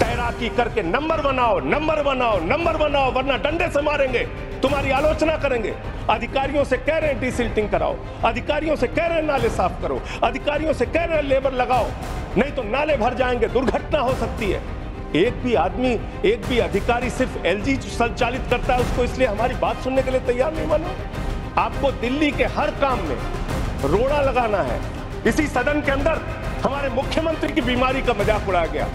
तैराकी करके नंबर बनाओ, नंबर बनाओ, नंबर बनाओ, वरना डंडे से मारेंगे, तुम्हारी आलोचना करेंगे। अधिकारियों से कह रहे हैं डीसिल्टिंग कराओ, अधिकारियों से कह रहे हैं नाले साफ करो, अधिकारियों से कह रहे हैं लेबर लगाओ, नहीं तो नाले भर जाएंगे, दुर्घटना हो सकती है। एक भी आदमी, एक भी अधिकारी सिर्फ एलजी संचालित करता है उसको, इसलिए हमारी बात सुनने के लिए तैयार नहीं मानो। आपको दिल्ली के हर काम में रोड़ा लगाना है। इसी सदन के अंदर हमारे मुख्यमंत्री की बीमारी का मजाक उड़ाया गया,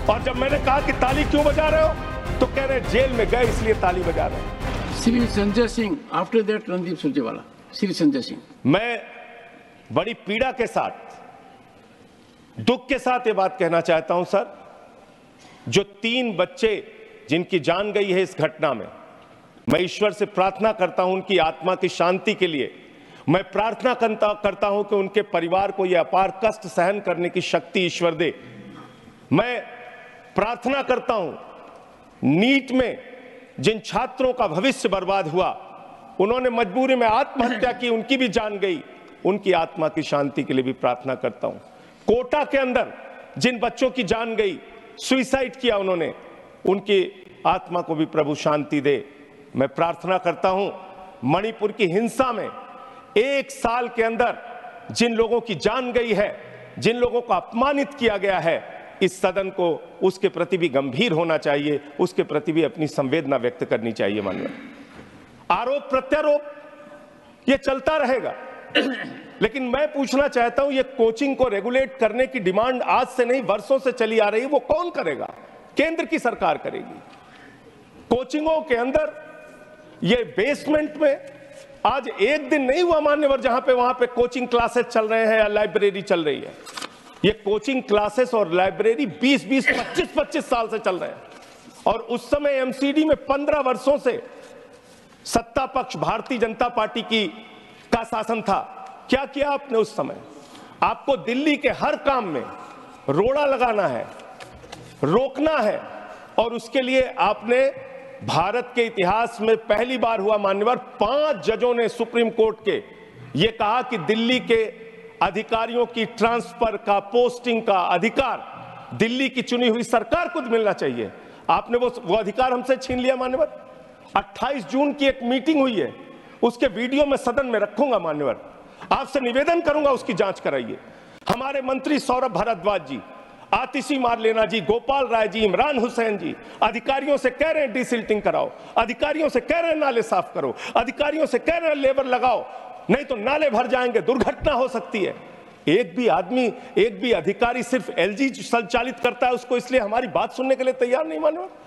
और जब मैंने कहा कि ताली क्यों बजा रहे हो तो कह रहे हैं जेल में गए इसलिए ताली बजा रहे हैं। Shri Sanjay Singh, after that Randeep Surjewala. श्री संजय सिंह, मैं बड़ी पीड़ा के साथ, दुख के साथ ये बात कहना चाहता हूं सर, जो 3 बच्चे जिनकी जान गई है इस घटना में, मैं ईश्वर से प्रार्थना करता हूं उनकी आत्मा की शांति के लिए। मैं प्रार्थना करता हूं कि उनके परिवार को यह अपार कष्ट सहन करने की शक्ति ईश्वर दे। मैं प्रार्थना करता हूं नीट में जिन छात्रों का भविष्य बर्बाद हुआ, उन्होंने मजबूरी में आत्महत्या की, उनकी भी जान गई, उनकी आत्मा की शांति के लिए भी प्रार्थना करता हूं। कोटा के अंदर जिन बच्चों की जान गई, सुसाइड किया उन्होंने, उनकी आत्मा को भी प्रभु शांति दे। मैं प्रार्थना करता हूं मणिपुर की हिंसा में 1 साल के अंदर जिन लोगों की जान गई है, जिन लोगों को अपमानित किया गया है, इस सदन को उसके प्रति भी गंभीर होना चाहिए, उसके प्रति भी अपनी संवेदना व्यक्त करनी चाहिए। माननीय, आरोप प्रत्यारोप ये चलता रहेगा, लेकिन मैं पूछना चाहता हूं ये कोचिंग को रेगुलेट करने की डिमांड आज से नहीं वर्षों से चली आ रही है, वो कौन करेगा? केंद्र की सरकार करेगी। कोचिंगों के अंदर ये बेसमेंट में आज एक दिन नहीं हुआ मान्यवर जहां पे वहां पे कोचिंग क्लासेस चल रहे हैं या लाइब्रेरी चल रही है। ये कोचिंग क्लासेस और लाइब्रेरी 20-20, 25-25 साल से चल रहे हैं, और उस समय एमसीडी में 15 वर्षों से सत्ता पक्ष भारतीय जनता पार्टी का शासन था। क्या किया आपने उस समय? आपको दिल्ली के हर काम में रोड़ा लगाना है, रोकना है, और उसके लिए आपने भारत के इतिहास में पहली बार हुआ मान्यवर 5 जजों ने सुप्रीम कोर्ट के ये कहा कि दिल्ली के अधिकारियों की ट्रांसफर का, पोस्टिंग का अधिकार दिल्ली की चुनी हुई सरकार को मिलना चाहिए। आपने वो अधिकार हमसे छीन लिया मान्यवर। 28 जून की एक मीटिंग हुई है, उसके वीडियो में सदन में रखूंगा मान्यवर, आपसे निवेदन करूंगा उसकी जांच कराइए। हमारे मंत्री सौरभ भारद्वाज जी, आतिशी मारलेना जी, गोपाल राय जी, इमरान हुसैन जी अधिकारियों से कह रहे हैं डीसिल्टिंग कराओ, अधिकारियों से कह रहे हैं नाले साफ करो, अधिकारियों से कह रहे हैं लेबर लगाओ, नहीं तो नाले भर जाएंगे, दुर्घटना हो सकती है। एक भी आदमी, एक भी अधिकारी सिर्फ एलजी संचालित करता है उसको, इसलिए हमारी बात सुनने के लिए तैयार नहीं मान्यवर।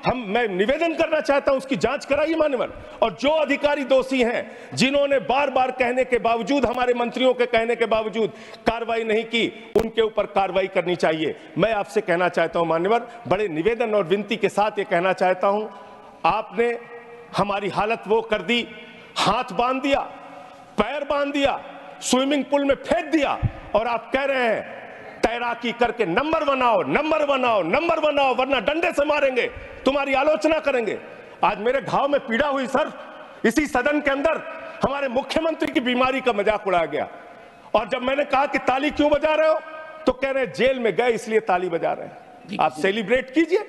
मैं निवेदन करना चाहता हूं उसकी जांच कराइए मान्यवर, और जो अधिकारी दोषी हैं, जिन्होंने बार बार कहने के बावजूद, हमारे मंत्रियों के कहने के बावजूद कार्रवाई नहीं की, उनके ऊपर कार्रवाई करनी चाहिए। मैं आपसे कहना चाहता हूं मान्यवर, बड़े निवेदन और विनती के साथ ये कहना चाहता हूं, आपने हमारी हालत वो कर दी, हाथ बांध दिया, पैर बांध दिया, स्विमिंग पूल में फेंक दिया, और आप कह रहे हैं तैराकी करके नंबर बनाओ, नंबर बनाओ, नंबर बनाओ, वरना डंडे से मारेंगे, तुम्हारी आलोचना करेंगे। आज मेरे घाव में पीड़ा हुई सर, इसी सदन के अंदर हमारे मुख्यमंत्री की बीमारी का मजाक उड़ाया गया, और जब मैंने कहा कि ताली क्यों बजा रहे हो तो कह रहे हैं जेल में गए इसलिए ताली बजा रहे हैं। आप सेलिब्रेट कीजिए।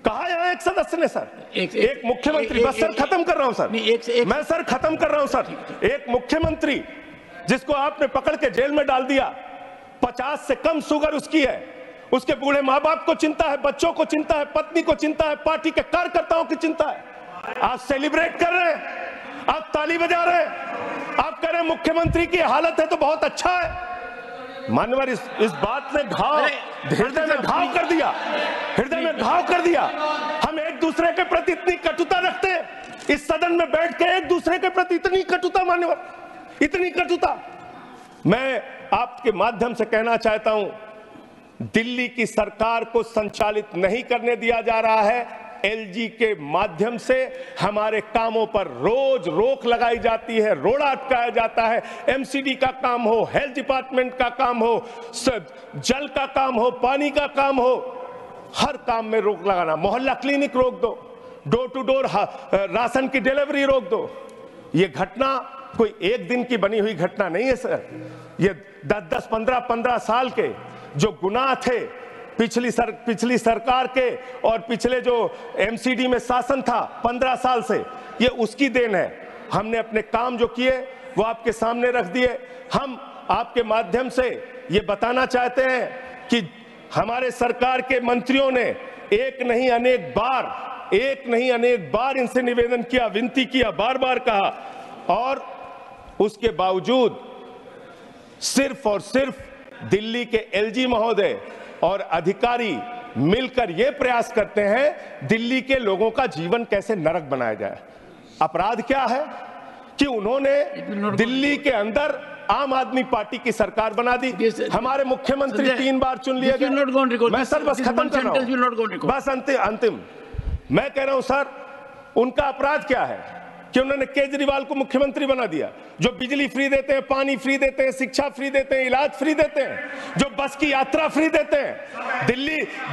कहा यहां एक सदस्य ने सर, एक मुख्यमंत्री, बस सर खत्म कर रहा हूं सर, मैं सर खत्म कर रहा हूं सर, एक मुख्यमंत्री जिसको आपने पकड़ के जेल में डाल दिया, 50 से कम शुगर उसकी है, उसके बूढ़े माँ बाप को चिंता है, बच्चों को चिंता है, पत्नी को चिंता है, पार्टी के कार्यकर्ताओं की चिंता है। आप सेलिब्रेट कर रहे हैं, आप ताली बजा रहे हैं, आप कह रहे हैं मुख्यमंत्री की हालत है तो बहुत अच्छा है। मान्यवर, इस बात ने हृदय में घाव कर दिया, हृदय में घाव कर दिया। हम एक दूसरे के प्रति इतनी कटुता रखते हैं, इस सदन में बैठ के एक दूसरे के प्रति इतनी कटुता मान्यवर, इतनी कटुता। मैं आपके माध्यम से कहना चाहता हूं, दिल्ली की सरकार को संचालित नहीं करने दिया जा रहा है। एलजी के माध्यम से हमारे कामों पर रोज रोक लगाई जाती है, रोड़ा अटकाया जाता है। एमसीडी का काम हो, हेल्थ डिपार्टमेंट का काम हो, जल का काम हो, पानी का काम हो, हर काम में रोक लगाना। मोहल्ला क्लिनिक रोक दो, डोर टू डोर राशन की डिलीवरी रोक दो। ये घटना कोई एक दिन की बनी हुई घटना नहीं है सर, ये 10-10, 15-15 साल के जो गुनाह थे, पिछली सरकार के और पिछले जो एमसीडी में शासन था 15 साल से, ये उसकी देन है। हमने अपने काम जो किए वो आपके सामने रख दिए। हम आपके माध्यम से ये बताना चाहते हैं कि हमारे सरकार के मंत्रियों ने एक नहीं अनेक बार इनसे निवेदन किया, विनती किया, बार बार कहा, और उसके बावजूद सिर्फ और सिर्फ दिल्ली के एलजी महोदय और अधिकारी मिलकर यह प्रयास करते हैं दिल्ली के लोगों का जीवन कैसे नरक बनाया जाए। अपराध क्या है कि उन्होंने दिल्ली के अंदर आम आदमी पार्टी की सरकार बना दी। हमारे मुख्यमंत्री 3 बार चुन लिए गए। मैं सर बस खत्म कर रहा हूं, बस अंतिम मैं कह रहा हूं सर, उनका अपराध क्या है कि उन्होंने केजरीवाल को मुख्यमंत्री बना दिया, जो बिजली फ्री देते हैं, पानी फ्री देते हैं, शिक्षा फ्री देते हैं, इलाज फ्री देते हैं, जो बस की यात्रा फ्री देते हैं।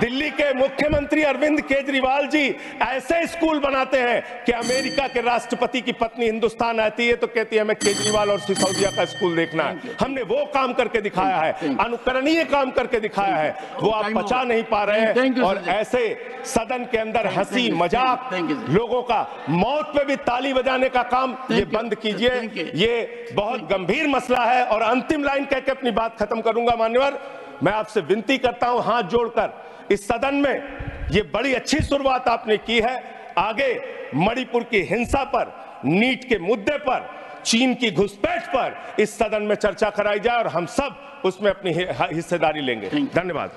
दिल्ली के मुख्यमंत्री अरविंद केजरीवाल जी ऐसे स्कूल बनाते हैं कि अमेरिका के राष्ट्रपति की पत्नी हिंदुस्तान आती है तो कहती है हमें केजरीवाल और सिसोदिया का स्कूल देखना है। हमने वो काम करके दिखाया है, अनुकरणीय काम करके दिखाया है, वो आप पचा नहीं पा रहे हैं। और ऐसे सदन के अंदर हंसी मजाक, लोगों का मौत पे भी ताली बजाने का काम ये बंद कीजिए। ये बहुत गंभीर मसला है। और अंतिम लाइन कह के अपनी बात खत्म करूंगा। मान्यवर, मैं आपसे विनती करता हूं हाथ जोड़कर, इस सदन में ये बड़ी अच्छी शुरुआत आपने की है, आगे मणिपुर की हिंसा पर, नीट के मुद्दे पर, चीन की घुसपैठ पर इस सदन में चर्चा कराई जाए और हम सब उसमें अपनी हिस्सेदारी लेंगे। धन्यवाद।